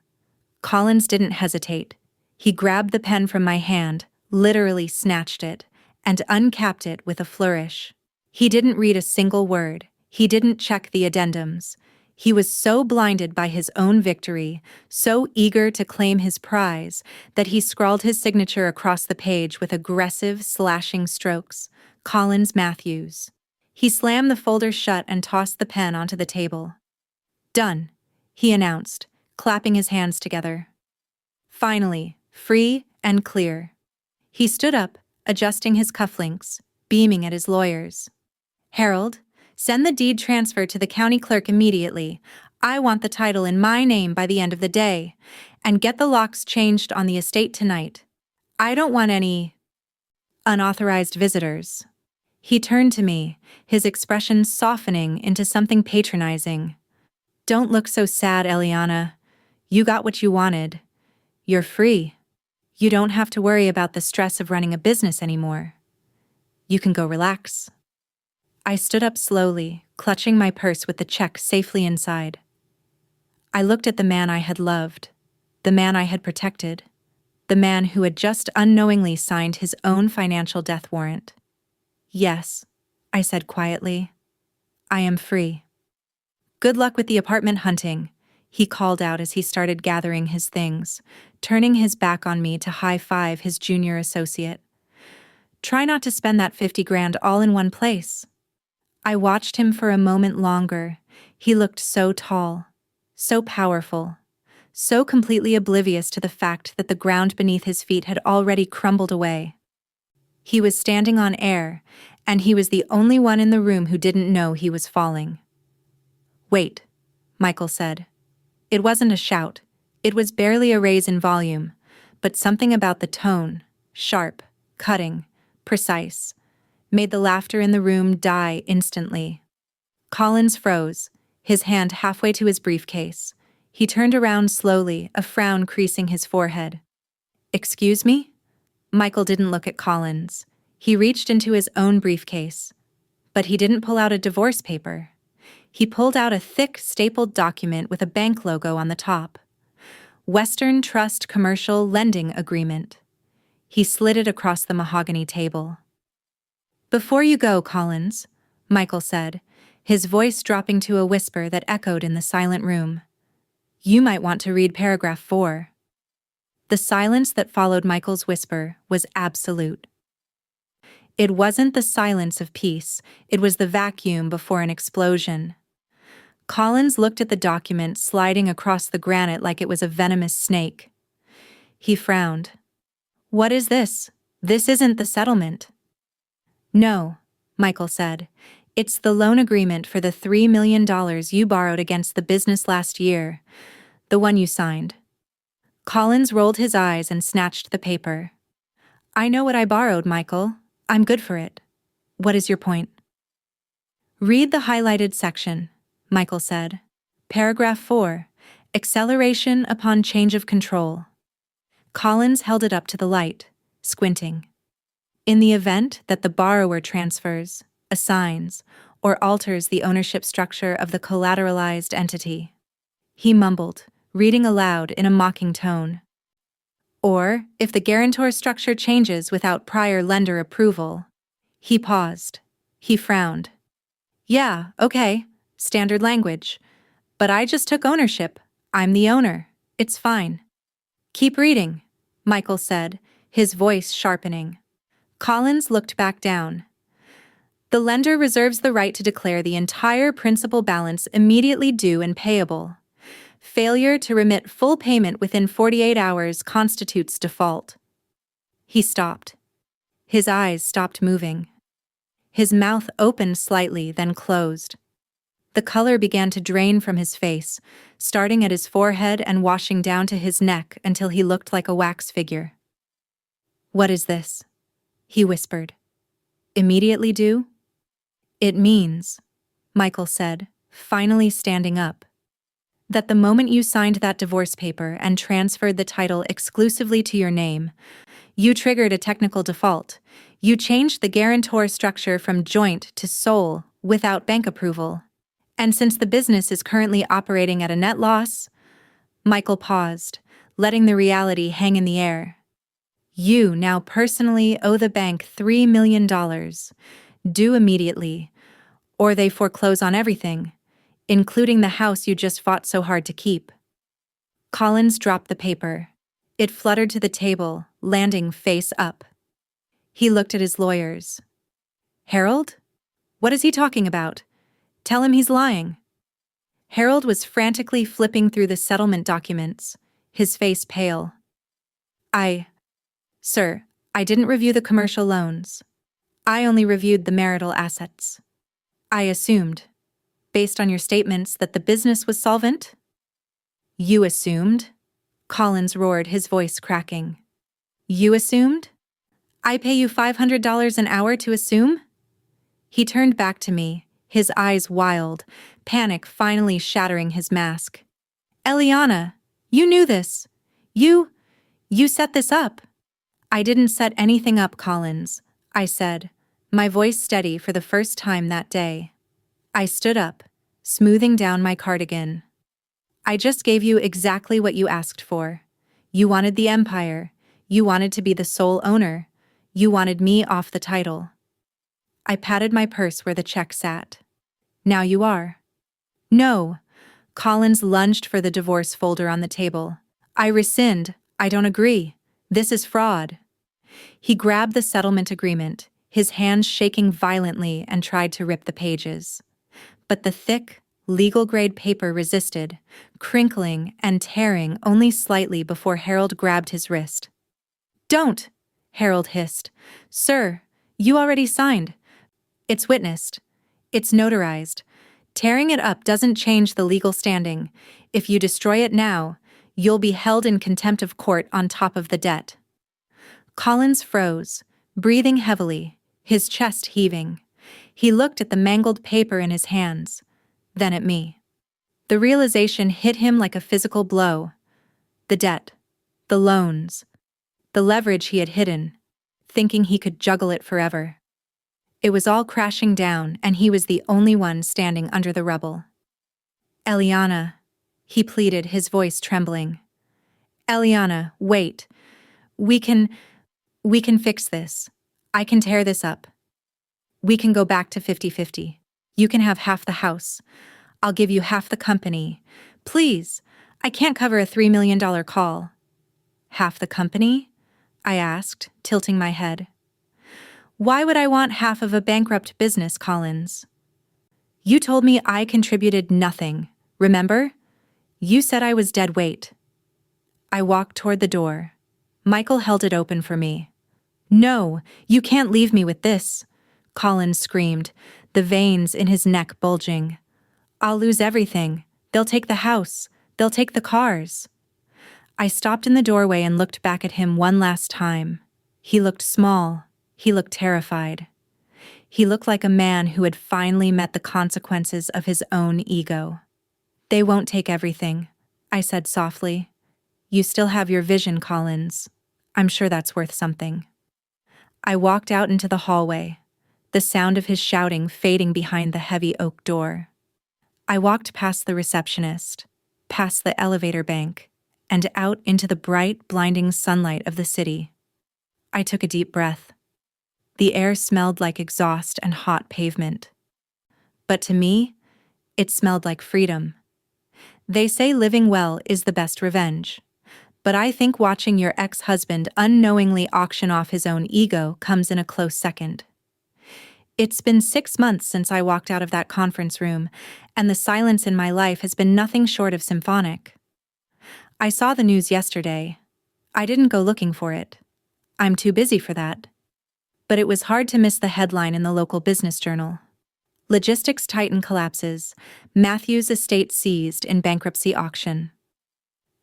Collins didn't hesitate. He grabbed the pen from my hand, literally snatched it, and uncapped it with a flourish. He didn't read a single word. He didn't check the addendums. He was so blinded by his own victory, so eager to claim his prize, that he scrawled his signature across the page with aggressive, slashing strokes. Collins Matthews. He slammed the folder shut and tossed the pen onto the table. "Done," he announced, clapping his hands together. Finally, free and clear. He stood up, adjusting his cufflinks, beaming at his lawyers. "Harold, send the deed transfer to the county clerk immediately. I want the title in my name by the end of the day. And get the locks changed on the estate tonight. I don't want any unauthorized visitors." He turned to me, his expression softening into something patronizing. "Don't look so sad, Eliana. You got what you wanted. You're free. You don't have to worry about the stress of running a business anymore. You can go relax." I stood up slowly, clutching my purse with the check safely inside. I looked at the man I had loved, the man I had protected, the man who had just unknowingly signed his own financial death warrant. "Yes," I said quietly. "I am free. Good luck with the apartment hunting," he called out as he started gathering his things, turning his back on me to high-five his junior associate. Try not to spend that 50 grand all in one place. I watched him for a moment longer. He looked so tall, so powerful, so completely oblivious to the fact that the ground beneath his feet had already crumbled away. He was standing on air, and he was the only one in the room who didn't know he was falling. "Wait," Michael said. It wasn't a shout. It was barely a raise in volume, but something about the tone, sharp, cutting, precise, made the laughter in the room die instantly. Collins froze, his hand halfway to his briefcase. He turned around slowly, a frown creasing his forehead. "Excuse me?" Michael didn't look at Collins. He reached into his own briefcase. But he didn't pull out a divorce paper. He pulled out a thick, stapled document with a bank logo on the top. Western Trust Commercial Lending Agreement. He slid it across the mahogany table. "Before you go, Collins," Michael said, his voice dropping to a whisper that echoed in the silent room. "You might want to read paragraph 4. The silence that followed Michael's whisper was absolute. It wasn't the silence of peace, it was the vacuum before an explosion. Collins looked at the document sliding across the granite like it was a venomous snake. He frowned. "What is this? This isn't the settlement." "No," Michael said. "It's the loan agreement for the $3 million you borrowed against the business last year, the one you signed." Collins rolled his eyes and snatched the paper. "I know what I borrowed, Michael. I'm good for it. What is your point?" "Read the highlighted section," Michael said. "Paragraph 4, acceleration upon change of control." Collins held it up to the light, squinting. "In the event that the borrower transfers, assigns, or alters the ownership structure of the collateralized entity." He mumbled, reading aloud in a mocking tone. "Or, if the guarantor structure changes without prior lender approval." He paused. He frowned. "Yeah, okay, standard language. But I just took ownership. I'm the owner. It's fine." "Keep reading," Michael said, his voice sharpening. Collins looked back down. "The lender reserves the right to declare the entire principal balance immediately due and payable. Failure to remit full payment within 48 hours constitutes default." He stopped. His eyes stopped moving. His mouth opened slightly, then closed. The color began to drain from his face, starting at his forehead and washing down to his neck until he looked like a wax figure. "What is this?" he whispered. "Immediately due?" "It means," Michael said, finally standing up, "that the moment you signed that divorce paper and transferred the title exclusively to your name, you triggered a technical default. You changed the guarantor structure from joint to sole without bank approval. And since the business is currently operating at a net loss," Michael paused, letting the reality hang in the air. "You now personally owe the bank $3 million, due immediately, or they foreclose on everything, including the house you just fought so hard to keep." Collins dropped the paper. It fluttered to the table, landing face up. He looked at his lawyers. "Harold? What is he talking about? Tell him he's lying." Harold was frantically flipping through the settlement documents, his face pale. Sir, I didn't review the commercial loans. I only reviewed the marital assets. I assumed, based on your statements, that the business was solvent?" "You assumed?" Collins roared, his voice cracking. "You assumed? I pay you $500 an hour to assume?" He turned back to me, his eyes wild, panic finally shattering his mask. "Eliana, you knew this. You set this up." "I didn't set anything up, Collins," I said, my voice steady for the first time that day. I stood up, smoothing down my cardigan. "I just gave you exactly what you asked for. You wanted the empire. You wanted to be the sole owner. You wanted me off the title." I patted my purse where the check sat. "Now you are." "No," Collins lunged for the divorce folder on the table. I rescind. I don't agree. This is fraud. He grabbed the settlement agreement, his hands shaking violently, and tried to rip the pages. But the thick, legal-grade paper resisted, crinkling and tearing only slightly before Harold grabbed his wrist. "Don't!" Harold hissed. "Sir, you already signed. It's witnessed. It's notarized. Tearing it up doesn't change the legal standing. If you destroy it now, you'll be held in contempt of court on top of the debt." Collins froze, breathing heavily, his chest heaving. He looked at the mangled paper in his hands, then at me. The realization hit him like a physical blow. The debt, the loans, the leverage he had hidden, thinking he could juggle it forever. It was all crashing down, and he was the only one standing under the rubble. "Eliana," he pleaded, his voice trembling. "Eliana, wait. We can fix this. I can tear this up. We can go back to 50-50. You can have half the house. I'll give you half the company. Please, I can't cover a $3 million call." "Half the company?" I asked, tilting my head. "Why would I want half of a bankrupt business, Collins? You told me I contributed nothing, remember? You said I was dead weight." I walked toward the door. Michael held it open for me. "No, you can't leave me with this," Collins screamed, the veins in his neck bulging. "I'll lose everything. They'll take the house. They'll take the cars." I stopped in the doorway and looked back at him one last time. He looked small. He looked terrified. He looked like a man who had finally met the consequences of his own ego. "They won't take everything," I said softly. "You still have your vision, Collins. I'm sure that's worth something." I walked out into the hallway, the sound of his shouting fading behind the heavy oak door. I walked past the receptionist, past the elevator bank, and out into the bright, blinding sunlight of the city. I took a deep breath. The air smelled like exhaust and hot pavement. But to me, it smelled like freedom. They say living well is the best revenge. But I think watching your ex-husband unknowingly auction off his own ego comes in a close second. It's been 6 months since I walked out of that conference room, and the silence in my life has been nothing short of symphonic. I saw the news yesterday. I didn't go looking for it. I'm too busy for that. But it was hard to miss the headline in the local business journal. "Logistics Titan collapses. Matthews estate seized in bankruptcy auction."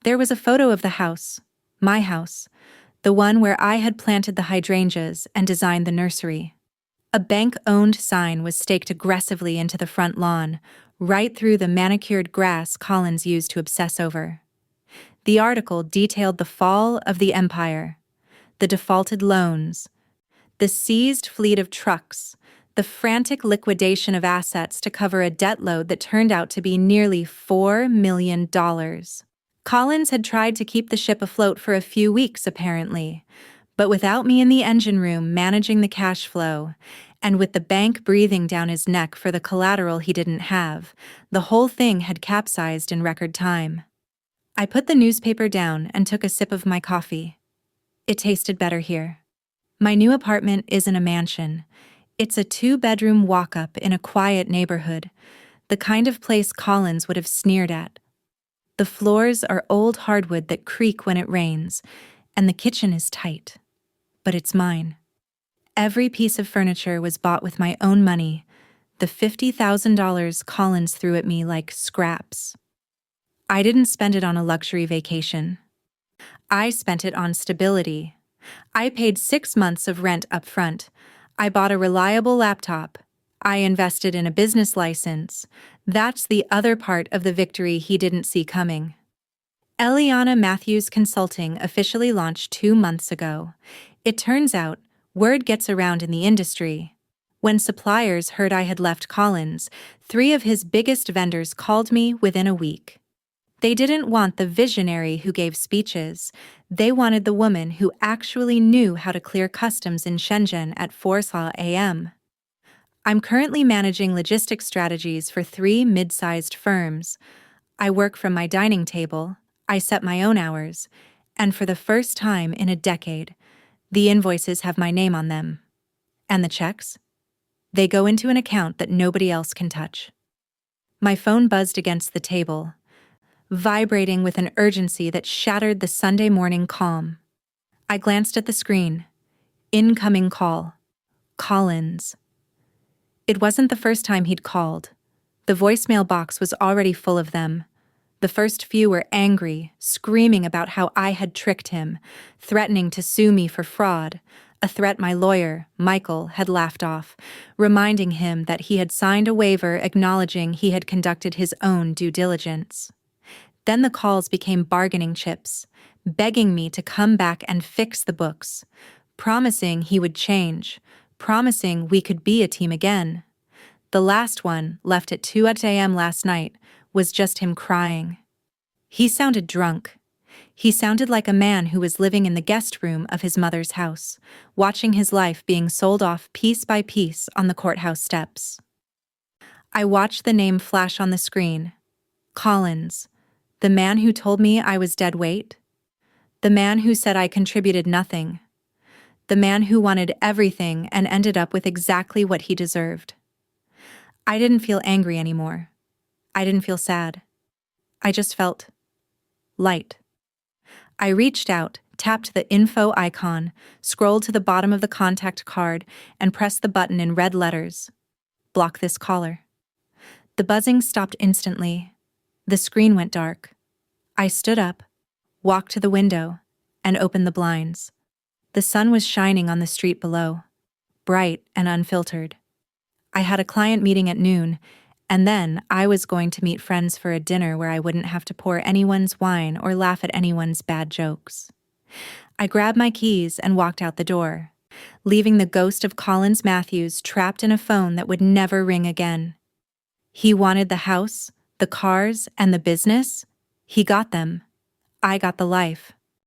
There was a photo of the house, my house, the one where I had planted the hydrangeas and designed the nursery. A bank-owned sign was staked aggressively into the front lawn, right through the manicured grass Collins used to obsess over. The article detailed the fall of the empire, the defaulted loans, the seized fleet of trucks, the frantic liquidation of assets to cover a debt load that turned out to be nearly $4 million. Collins had tried to keep the ship afloat for a few weeks, apparently, but without me in the engine room managing the cash flow, and with the bank breathing down his neck for the collateral he didn't have, the whole thing had capsized in record time. I put the newspaper down and took a sip of my coffee. It tasted better here. My new apartment isn't a mansion. It's a 2-bedroom walk-up in a quiet neighborhood, the kind of place Collins would have sneered at. The floors are old hardwood that creak when it rains, and the kitchen is tight. But it's mine. Every piece of furniture was bought with my own money, the $50,000 Collins threw at me like scraps. I didn't spend it on a luxury vacation. I spent it on stability. I paid 6 months of rent up front. I bought a reliable laptop. I invested in a business license. That's the other part of the victory he didn't see coming. Eliana Matthews Consulting officially launched 2 months ago. It turns out, word gets around in the industry. When suppliers heard I had left Collins, 3 of his biggest vendors called me within a week. They didn't want the visionary who gave speeches. They wanted the woman who actually knew how to clear customs in Shenzhen at 4 a.m. I'm currently managing logistics strategies for 3 mid-sized firms. I work from my dining table, I set my own hours, and for the first time in a decade, the invoices have my name on them. And the checks? They go into an account that nobody else can touch. My phone buzzed against the table, vibrating with an urgency that shattered the Sunday morning calm. I glanced at the screen. Incoming call. Collins. It wasn't the first time he'd called. The voicemail box was already full of them. The first few were angry, screaming about how I had tricked him, threatening to sue me for fraud, a threat my lawyer, Michael, had laughed off, reminding him that he had signed a waiver acknowledging he had conducted his own due diligence. Then the calls became bargaining chips, begging me to come back and fix the books, promising he would change, promising we could be a team again. The last one, left at 2 a.m. last night, was just him crying. He sounded drunk. He sounded like a man who was living in the guest room of his mother's house, watching his life being sold off piece by piece on the courthouse steps. I watched the name flash on the screen. Collins, the man who told me I was dead weight. The man who said I contributed nothing. The man who wanted everything and ended up with exactly what he deserved. I didn't feel angry anymore. I didn't feel sad. I just felt light. I reached out, tapped the info icon, scrolled to the bottom of the contact card, and pressed the button in red letters. Block this caller. The buzzing stopped instantly. The screen went dark. I stood up, walked to the window, and opened the blinds. The sun was shining on the street below, bright and unfiltered. I had a client meeting at noon, and then I was going to meet friends for a dinner where I wouldn't have to pour anyone's wine or laugh at anyone's bad jokes. I grabbed my keys and walked out the door, leaving the ghost of Collins Matthews trapped in a phone that would never ring again. He wanted the house, the cars, and the business. He got them. I got the life.